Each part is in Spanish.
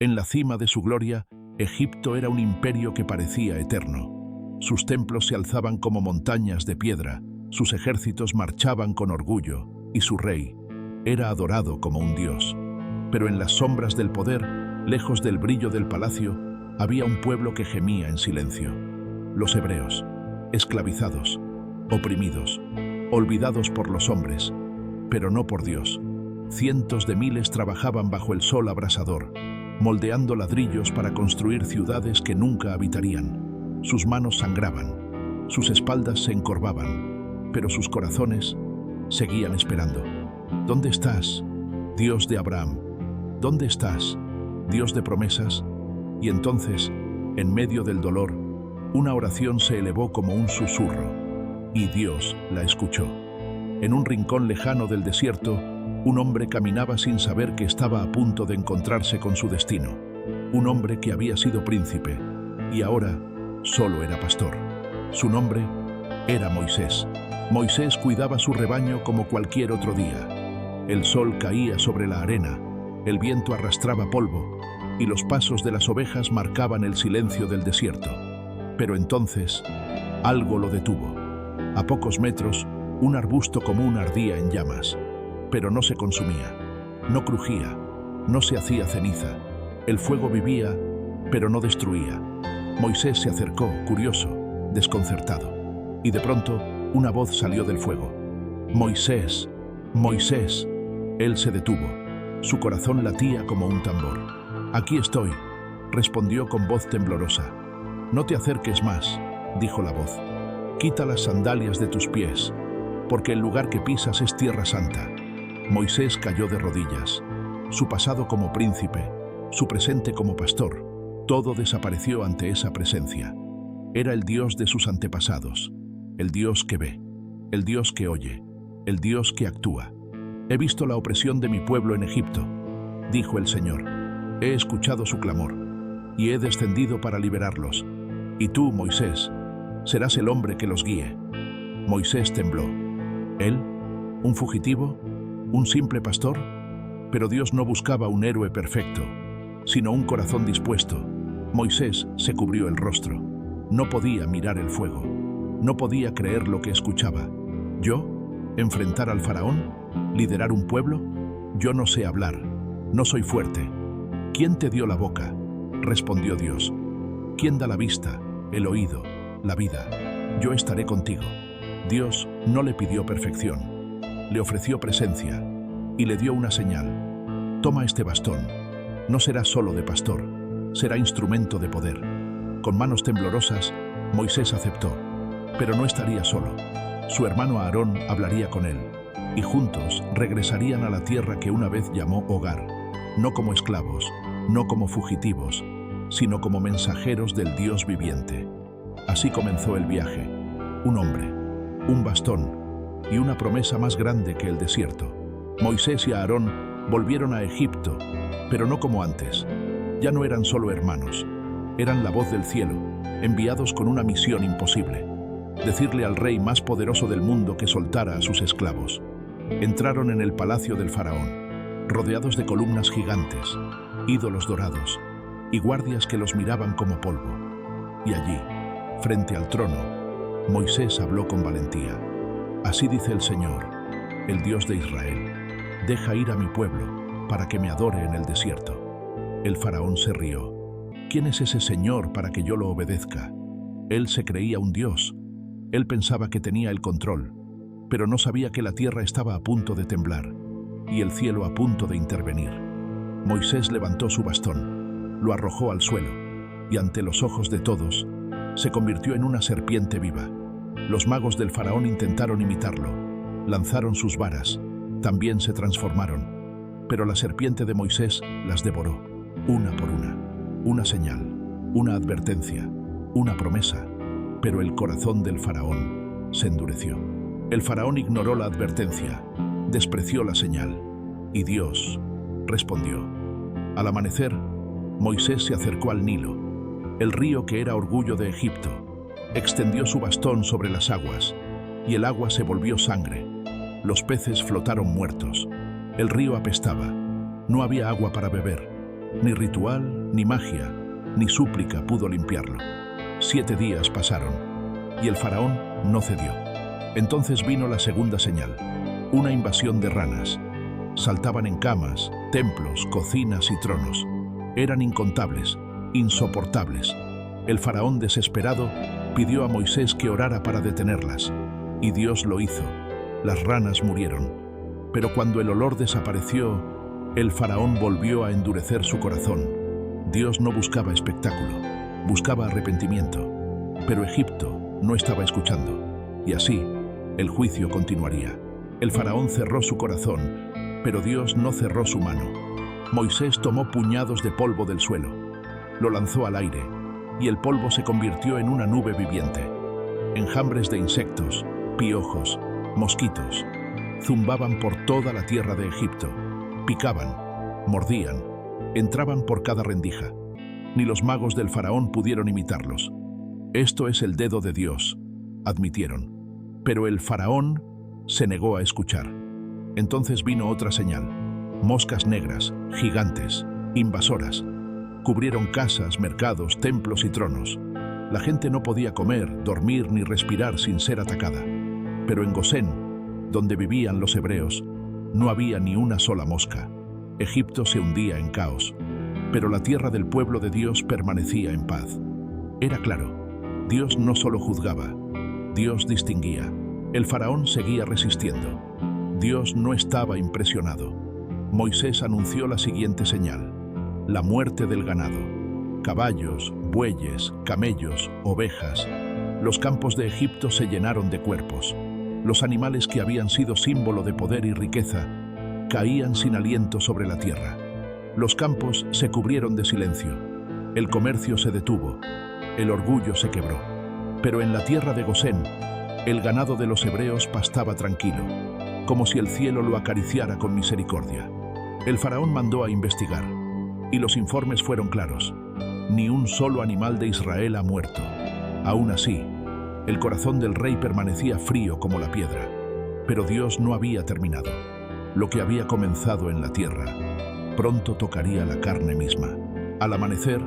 En la cima de su gloria, Egipto era un imperio que parecía eterno. Sus templos se alzaban como montañas de piedra, sus ejércitos marchaban con orgullo, y su rey era adorado como un dios. Pero en las sombras del poder, lejos del brillo del palacio, había un pueblo que gemía en silencio. Los hebreos, esclavizados, oprimidos, olvidados por los hombres, pero no por Dios. Cientos de miles trabajaban bajo el sol abrasador, moldeando ladrillos para construir ciudades que nunca habitarían. Sus manos sangraban, sus espaldas se encorvaban, pero sus corazones seguían esperando. ¿Dónde estás, Dios de Abraham? ¿Dónde estás, Dios de promesas? Y entonces, en medio del dolor, una oración se elevó como un susurro, y Dios la escuchó. En un rincón lejano del desierto, un hombre caminaba sin saber que estaba a punto de encontrarse con su destino. Un hombre que había sido príncipe, y ahora solo era pastor. Su nombre era Moisés. Moisés cuidaba su rebaño como cualquier otro día. El sol caía sobre la arena, el viento arrastraba polvo, y los pasos de las ovejas marcaban el silencio del desierto. Pero entonces, algo lo detuvo. A pocos metros, un arbusto común ardía en llamas, pero no se consumía, no crujía, no se hacía ceniza. El fuego vivía, pero no destruía. Moisés se acercó, curioso, desconcertado, y de pronto una voz salió del fuego. «Moisés, Moisés». Él se detuvo. Su corazón latía como un tambor. «Aquí estoy», respondió con voz temblorosa. «No te acerques más», dijo la voz. «Quita las sandalias de tus pies, porque el lugar que pisas es tierra santa». Moisés cayó de rodillas. Su pasado como príncipe, su presente como pastor, todo desapareció ante esa presencia. Era el Dios de sus antepasados, el Dios que ve, el Dios que oye, el Dios que actúa. «He visto la opresión de mi pueblo en Egipto», dijo el Señor. «He escuchado su clamor, y he descendido para liberarlos. Y tú, Moisés, serás el hombre que los guíe». Moisés tembló. ¿Él? ¿Un fugitivo? ¿Un simple pastor? Pero Dios no buscaba un héroe perfecto, sino un corazón dispuesto. Moisés se cubrió el rostro. No podía mirar el fuego. No podía creer lo que escuchaba. ¿Yo? ¿Enfrentar al faraón? ¿Liderar un pueblo? Yo no sé hablar. No soy fuerte. ¿Quién te dio la boca?, respondió Dios. ¿Quién da la vista, el oído, la vida? Yo estaré contigo. Dios no le pidió perfección. Le ofreció presencia y le dio una señal. Toma este bastón. No será solo de pastor, será instrumento de poder. Con manos temblorosas, Moisés aceptó, pero no estaría solo. Su hermano Aarón hablaría con él, y juntos regresarían a la tierra que una vez llamó hogar, no como esclavos, no como fugitivos, sino como mensajeros del Dios viviente. Así comenzó el viaje. Un hombre, un bastón y una promesa más grande que el desierto. Moisés y Aarón volvieron a Egipto, pero no como antes. Ya no eran solo hermanos, eran la voz del cielo, enviados con una misión imposible: decirle al rey más poderoso del mundo que soltara a sus esclavos. Entraron en el palacio del faraón, rodeados de columnas gigantes, ídolos dorados y guardias que los miraban como polvo. Y allí, frente al trono, Moisés habló con valentía. «Así dice el Señor, el Dios de Israel: deja ir a mi pueblo para que me adore en el desierto». El faraón se rió. «¿Quién es ese Señor para que yo lo obedezca?». Él se creía un Dios. Él pensaba que tenía el control, pero no sabía que la tierra estaba a punto de temblar y el cielo a punto de intervenir. Moisés levantó su bastón, lo arrojó al suelo y ante los ojos de todos se convirtió en una serpiente viva. Los magos del faraón intentaron imitarlo, lanzaron sus varas, también se transformaron, pero la serpiente de Moisés las devoró, una por una señal, una advertencia, una promesa, pero el corazón del faraón se endureció. El faraón ignoró la advertencia, despreció la señal, y Dios respondió. Al amanecer, Moisés se acercó al Nilo, el río que era orgullo de Egipto. Extendió su bastón sobre las aguas, y el agua se volvió sangre. Los peces flotaron muertos. El río apestaba. No había agua para beber. Ni ritual, ni magia, ni súplica pudo limpiarlo. 7 días pasaron, y el faraón no cedió. Entonces vino la segunda señal, una invasión de ranas. Saltaban en camas, templos, cocinas y tronos. Eran incontables, insoportables. El faraón, desesperado, pidió a Moisés que orara para detenerlas, y Dios lo hizo. Las ranas murieron. Pero cuando el olor desapareció, el faraón volvió a endurecer su corazón. Dios no buscaba espectáculo, buscaba arrepentimiento. Pero Egipto no estaba escuchando, y así el juicio continuaría. El faraón cerró su corazón, pero Dios no cerró su mano. Moisés tomó puñados de polvo del suelo, lo lanzó al aire, y el polvo se convirtió en una nube viviente. Enjambres de insectos, piojos, mosquitos, zumbaban por toda la tierra de Egipto. Picaban, mordían, entraban por cada rendija. Ni los magos del faraón pudieron imitarlos. Esto es el dedo de Dios, admitieron. Pero el faraón se negó a escuchar. Entonces vino otra señal. Moscas negras, gigantes, invasoras. Cubrieron casas, mercados, templos y tronos. La gente no podía comer, dormir ni respirar sin ser atacada. Pero en Gosén, donde vivían los hebreos, no había ni una sola mosca. Egipto se hundía en caos, pero la tierra del pueblo de Dios permanecía en paz. Era claro, Dios no solo juzgaba, Dios distinguía. El faraón seguía resistiendo. Dios no estaba impresionado. Moisés anunció la siguiente señal: la muerte del ganado. Caballos, bueyes, camellos, ovejas. Los campos de Egipto se llenaron de cuerpos. Los animales que habían sido símbolo de poder y riqueza caían sin aliento sobre la tierra. Los campos se cubrieron de silencio. El comercio se detuvo. El orgullo se quebró. Pero en la tierra de Gosén, el ganado de los hebreos pastaba tranquilo, como si el cielo lo acariciara con misericordia. El faraón mandó a investigar, y los informes fueron claros. Ni un solo animal de Israel ha muerto. Aún así, el corazón del rey permanecía frío como la piedra. Pero Dios no había terminado. Lo que había comenzado en la tierra, pronto tocaría la carne misma. Al amanecer,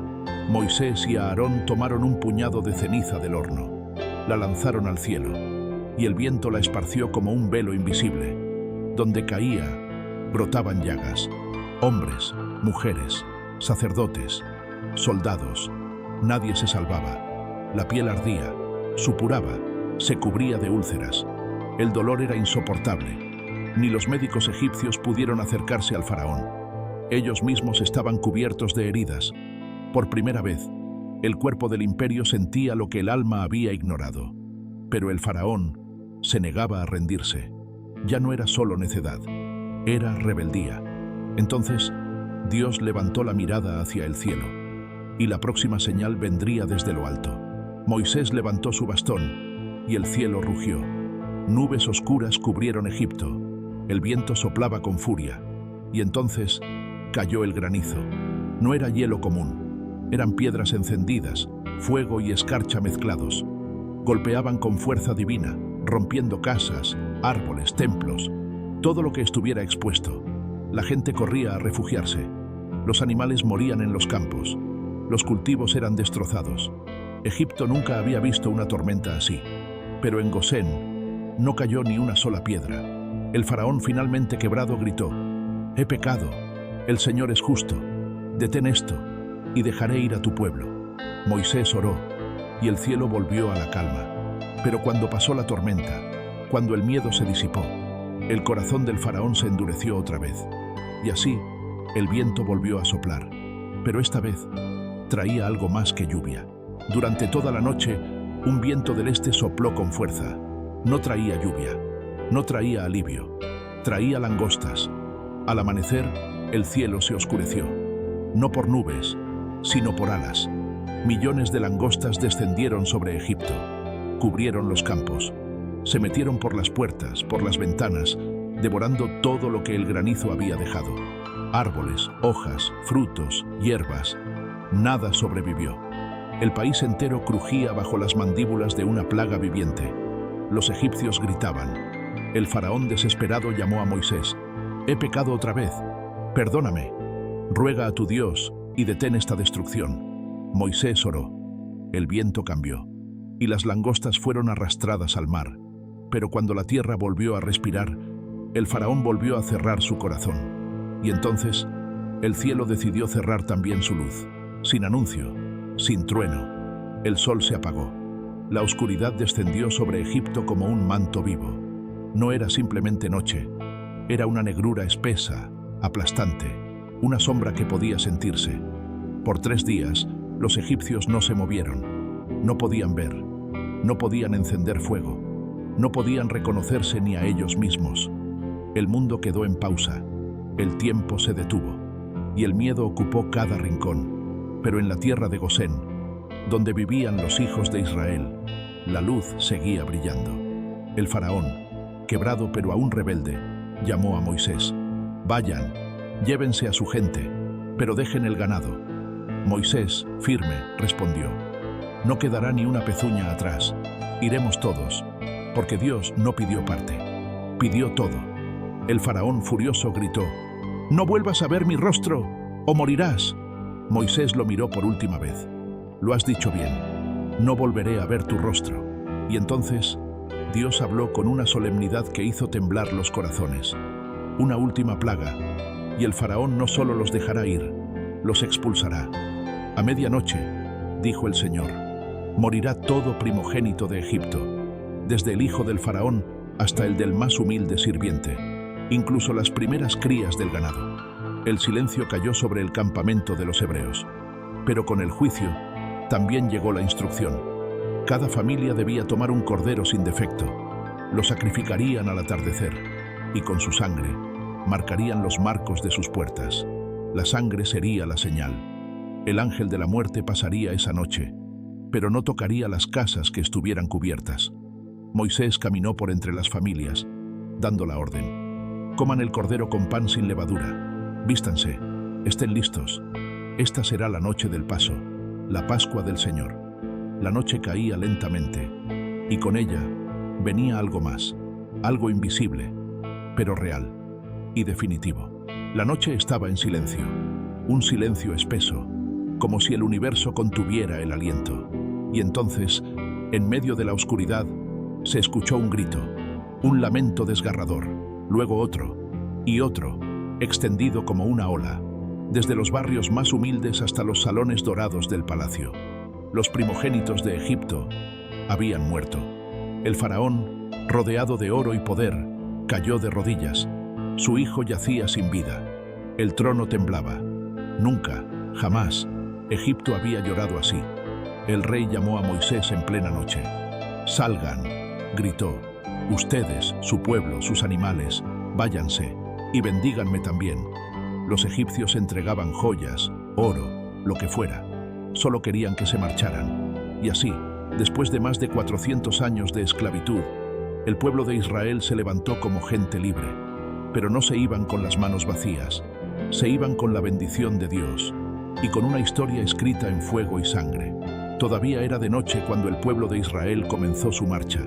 Moisés y Aarón tomaron un puñado de ceniza del horno. La lanzaron al cielo, y el viento la esparció como un velo invisible. Donde caía, brotaban llagas. Hombres, mujeres, sacerdotes, soldados. Nadie se salvaba. La piel ardía, supuraba, se cubría de úlceras. El dolor era insoportable. Ni los médicos egipcios pudieron acercarse al faraón. Ellos mismos estaban cubiertos de heridas. Por primera vez, el cuerpo del imperio sentía lo que el alma había ignorado. Pero el faraón se negaba a rendirse. Ya no era solo necedad, era rebeldía. Entonces, Dios levantó la mirada hacia el cielo, y la próxima señal vendría desde lo alto. Moisés levantó su bastón, y el cielo rugió. Nubes oscuras cubrieron Egipto. El viento soplaba con furia, y entonces cayó el granizo. No era hielo común, eran piedras encendidas, fuego y escarcha mezclados. Golpeaban con fuerza divina, rompiendo casas, árboles, templos, todo lo que estuviera expuesto. La gente corría a refugiarse. Los animales morían en los campos. Los cultivos eran destrozados. Egipto nunca había visto una tormenta así. Pero en Gosén no cayó ni una sola piedra. El faraón, finalmente quebrado, gritó: «He pecado. El Señor es justo. Detén esto, y dejaré ir a tu pueblo». Moisés oró, y el cielo volvió a la calma. Pero cuando pasó la tormenta, cuando el miedo se disipó, el corazón del faraón se endureció otra vez. Y así, el viento volvió a soplar. Pero esta vez, traía algo más que lluvia. Durante toda la noche, un viento del este sopló con fuerza. No traía lluvia, no traía alivio, traía langostas. Al amanecer, el cielo se oscureció. No por nubes, sino por alas. Millones de langostas descendieron sobre Egipto. Cubrieron los campos. Se metieron por las puertas, por las ventanas, devorando todo lo que el granizo había dejado. Árboles, hojas, frutos, hierbas. Nada sobrevivió. El país entero crujía bajo las mandíbulas de una plaga viviente. Los egipcios gritaban. El faraón desesperado llamó a Moisés: «He pecado otra vez. Perdóname. Ruega a tu Dios y detén esta destrucción. Moisés oró. El viento cambió, y las langostas fueron arrastradas al mar. Pero cuando la tierra volvió a respirar, el faraón volvió a cerrar su corazón. Y entonces, el cielo decidió cerrar también su luz. Sin anuncio, sin trueno, el sol se apagó. La oscuridad descendió sobre Egipto como un manto vivo. No era simplemente noche, era una negrura espesa, aplastante, una sombra que podía sentirse. Por 3 días, los egipcios no se movieron. No podían ver, no podían encender fuego, no podían reconocerse ni a ellos mismos. El mundo quedó en pausa, el tiempo se detuvo, y el miedo ocupó cada rincón. Pero en la tierra de Gosén, donde vivían los hijos de Israel, la luz seguía brillando. El faraón, quebrado pero aún rebelde, llamó a Moisés. Vayan, llévense a su gente, pero dejen el ganado. Moisés, firme, respondió. No quedará ni una pezuña atrás. Iremos todos, porque Dios no pidió parte, pidió todo. El faraón furioso gritó, «No vuelvas a ver mi rostro, o morirás». Moisés lo miró por última vez. «Lo has dicho bien, no volveré a ver tu rostro». Y entonces, Dios habló con una solemnidad que hizo temblar los corazones. Una última plaga, y el faraón no solo los dejará ir, los expulsará. «A medianoche», dijo el Señor, «morirá todo primogénito de Egipto, desde el hijo del faraón hasta el del más humilde sirviente, incluso las primeras crías del ganado». El silencio cayó sobre el campamento de los hebreos. Pero con el juicio también llegó la instrucción. Cada familia debía tomar un cordero sin defecto. Lo sacrificarían al atardecer y con su sangre marcarían los marcos de sus puertas. La sangre sería la señal. El ángel de la muerte pasaría esa noche, pero no tocaría las casas que estuvieran cubiertas. Moisés caminó por entre las familias, dando la orden. Coman el cordero con pan sin levadura. Vístanse, estén listos. Esta será la noche del paso, la Pascua del Señor. La noche caía lentamente, y con ella venía algo más, algo invisible, pero real y definitivo. La noche estaba en silencio, un silencio espeso, como si el universo contuviera el aliento. Y entonces, en medio de la oscuridad, se escuchó un grito, un lamento desgarrador, luego otro, y otro, extendido como una ola, desde los barrios más humildes hasta los salones dorados del palacio. Los primogénitos de Egipto habían muerto. El faraón, rodeado de oro y poder, cayó de rodillas. Su hijo yacía sin vida. El trono temblaba. Nunca, jamás, Egipto había llorado así. El rey llamó a Moisés en plena noche. «Salgan», gritó, «ustedes, su pueblo, sus animales, váyanse, y bendíganme también». Los egipcios entregaban joyas, oro, lo que fuera. Solo querían que se marcharan. Y así, después de más de 400 años de esclavitud, el pueblo de Israel se levantó como gente libre. Pero no se iban con las manos vacías, se iban con la bendición de Dios y con una historia escrita en fuego y sangre. Todavía era de noche cuando el pueblo de Israel comenzó su marcha.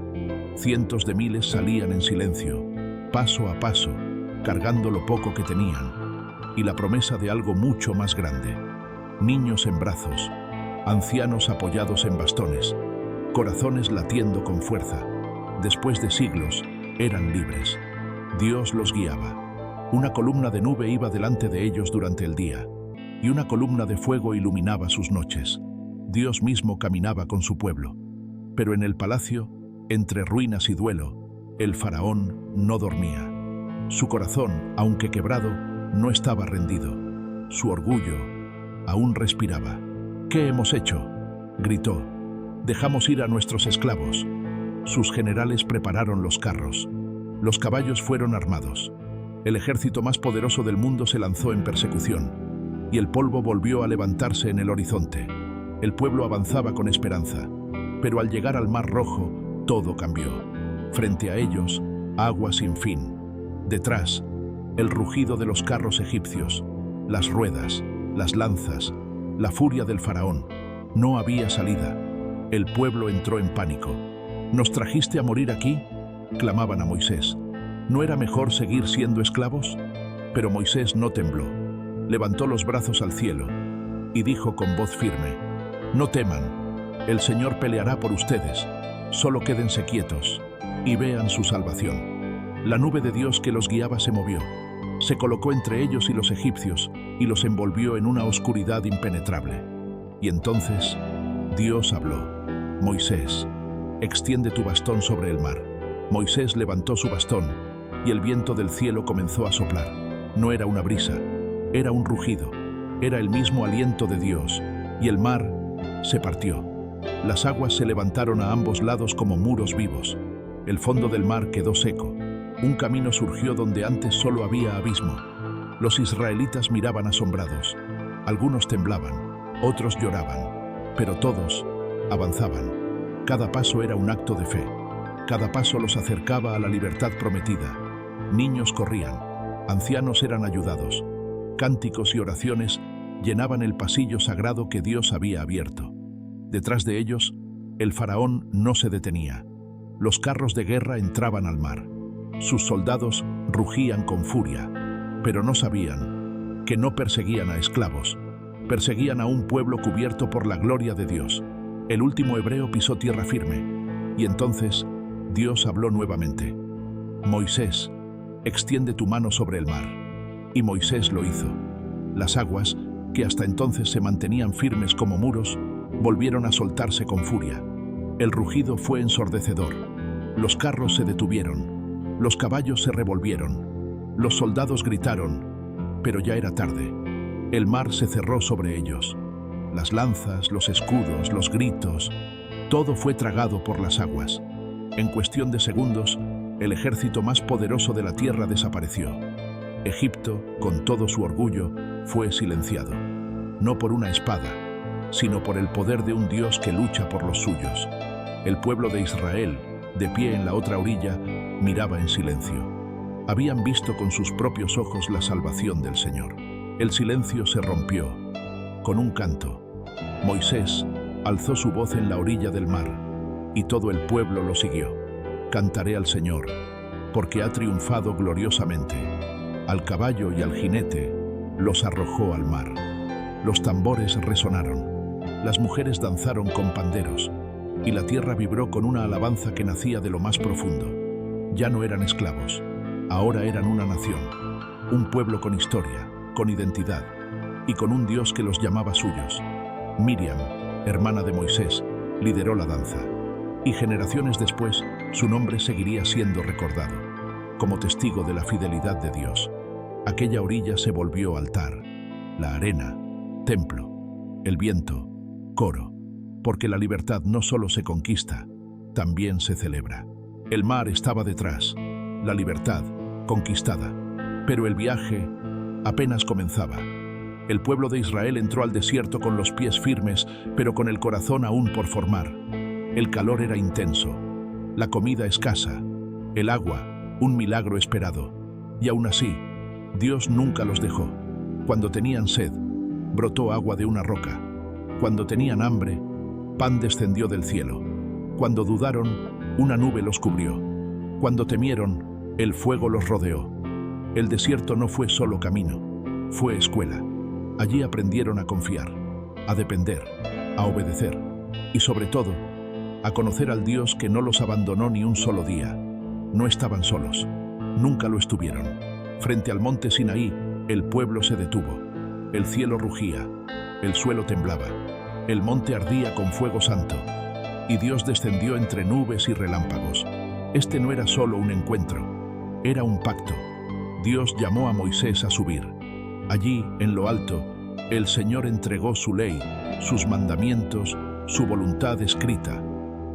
Cientos de miles salían en silencio, paso a paso, cargando lo poco que tenían, y la promesa de algo mucho más grande. Niños en brazos, ancianos apoyados en bastones, corazones latiendo con fuerza. Después de siglos, eran libres. Dios los guiaba. Una columna de nube iba delante de ellos durante el día, y una columna de fuego iluminaba sus noches. Dios mismo caminaba con su pueblo. Pero en el palacio, entre ruinas y duelo, el faraón no dormía. Su corazón, aunque quebrado, no estaba rendido. Su orgullo aún respiraba. «¿Qué hemos hecho?», gritó. «Dejamos ir a nuestros esclavos». Sus generales prepararon los carros. Los caballos fueron armados. El ejército más poderoso del mundo se lanzó en persecución, y el polvo volvió a levantarse en el horizonte. El pueblo avanzaba con esperanza, pero al llegar al Mar Rojo, todo cambió. Frente a ellos, agua sin fin. Detrás, el rugido de los carros egipcios, las ruedas, las lanzas, la furia del faraón. No había salida. El pueblo entró en pánico. «¿Nos trajiste a morir aquí?», clamaban a Moisés. ¿No era mejor seguir siendo esclavos? Pero Moisés no tembló. Levantó los brazos al cielo. y dijo con voz firme: «No teman, el Señor peleará por ustedes, solo quédense quietos y vean su salvación». La nube de Dios que los guiaba se movió, se colocó entre ellos y los egipcios y los envolvió en una oscuridad impenetrable. Y entonces Dios habló: «Moisés, extiende tu bastón sobre el mar». Moisés levantó su bastón y el viento del cielo comenzó a soplar. No era una brisa, era un rugido, era el mismo aliento de Dios, y el mar se partió. Las aguas se levantaron a ambos lados como muros vivos. El fondo del mar quedó seco. Un camino surgió donde antes solo había abismo. Los israelitas miraban asombrados. Algunos temblaban, otros lloraban, pero todos avanzaban. Cada paso era un acto de fe. Cada paso los acercaba a la libertad prometida. Niños corrían, ancianos eran ayudados. Cánticos y oraciones llenaban el pasillo sagrado que Dios había abierto. Detrás de ellos, el faraón no se detenía. Los carros de guerra entraban al mar. Sus soldados rugían con furia, pero no sabían que no perseguían a esclavos, perseguían a un pueblo cubierto por la gloria de Dios. El último hebreo pisó tierra firme, y entonces Dios habló nuevamente: «Moisés, extiende tu mano sobre el mar». Y Moisés lo hizo. Las aguas, que hasta entonces se mantenían firmes como muros, volvieron a soltarse con furia. El rugido fue ensordecedor. Los carros se detuvieron. Los caballos se revolvieron. Los soldados gritaron, pero ya era tarde. El mar se cerró sobre ellos. Las lanzas, los escudos, los gritos, todo fue tragado por las aguas. En cuestión de segundos, el ejército más poderoso de la tierra desapareció. Egipto, con todo su orgullo, fue silenciado. No por una espada, sino por el poder de un Dios que lucha por los suyos. El pueblo de Israel, de pie en la otra orilla, miraba en silencio. Habían visto con sus propios ojos la salvación del Señor. El silencio se rompió. Con un canto, Moisés alzó su voz en la orilla del mar, y todo el pueblo lo siguió. «Cantaré al Señor, porque ha triunfado gloriosamente. Al caballo y al jinete los arrojó al mar». Los tambores resonaron, las mujeres danzaron con panderos, y la tierra vibró con una alabanza que nacía de lo más profundo. Ya no eran esclavos, ahora eran una nación, un pueblo con historia, con identidad, y con un Dios que los llamaba suyos. Miriam, hermana de Moisés, lideró la danza, y generaciones después su nombre seguiría siendo recordado, como testigo de la fidelidad de Dios. Aquella orilla se volvió altar, la arena, templo, el viento, coro, porque la libertad no solo se conquista, también se celebra. El mar estaba detrás, la libertad conquistada, pero el viaje apenas comenzaba. El pueblo de Israel entró al desierto con los pies firmes, pero con el corazón aún por formar. El calor era intenso, la comida escasa, el agua, un milagro esperado. Y aún así, Dios nunca los dejó. Cuando tenían sed, brotó agua de una roca. Cuando tenían hambre, pan descendió del cielo. Cuando dudaron, una nube los cubrió. Cuando temieron, el fuego los rodeó. El desierto no fue solo camino, fue escuela. Allí aprendieron a confiar, a depender, a obedecer y sobre todo, a conocer al Dios que no los abandonó ni un solo día. No estaban solos, nunca lo estuvieron. Frente al monte Sinaí, el pueblo se detuvo. El cielo rugía, el suelo temblaba, el monte ardía con fuego santo, y Dios descendió entre nubes y relámpagos. Este no era solo un encuentro, era un pacto. Dios llamó a Moisés a subir. Allí, en lo alto, el Señor entregó su ley, sus mandamientos, su voluntad escrita,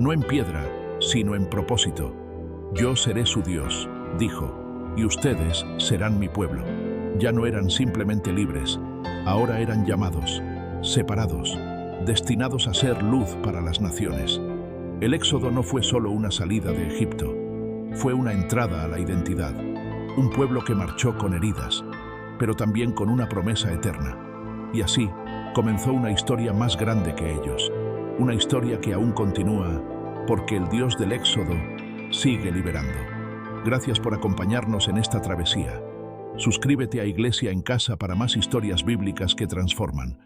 no en piedra, sino en propósito. Yo seré su Dios, dijo, y ustedes serán mi pueblo. Ya no eran simplemente libres, ahora eran llamados, separados, destinados a ser luz para las naciones. El éxodo no fue solo una salida de Egipto, fue una entrada a la identidad, un pueblo que marchó con heridas, pero también con una promesa eterna. Y así comenzó una historia más grande que ellos, una historia que aún continúa, porque el Dios del éxodo sigue liberando. Gracias por acompañarnos en esta travesía. Suscríbete a Iglesia en Casa para más historias bíblicas que transforman.